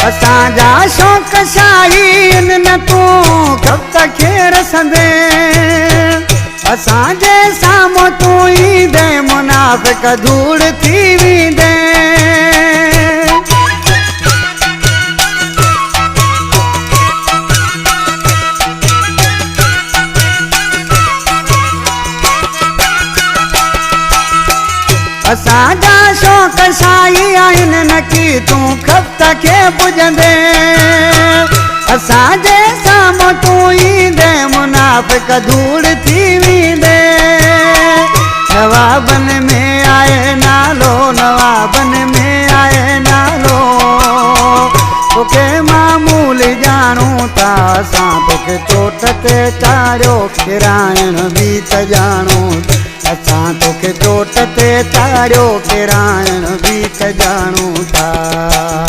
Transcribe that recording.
असांजा शौक़ शाहीन न तूं कब तक रसंदे असांजे साम्हूं तूं ईंदे मुनाफ़िक धूड़ थी वेंदे असांजा शौक़ शाही आहिनि न की तूं खपत खे पुॼंदे असांजे साम्हूं तूं ईंदे मुनाफ़िक धूड़ थी वेंदे नवाबन में आहे नालो नवाबन में आहे नालो तोखे मामूल ॼाणूं था असां तोखे चोट ते चाढ़ियो किराइण बि त ॼाणूं असां तोखे चोट ते चाढ़ियो किराइण बि त ॼाणूं था।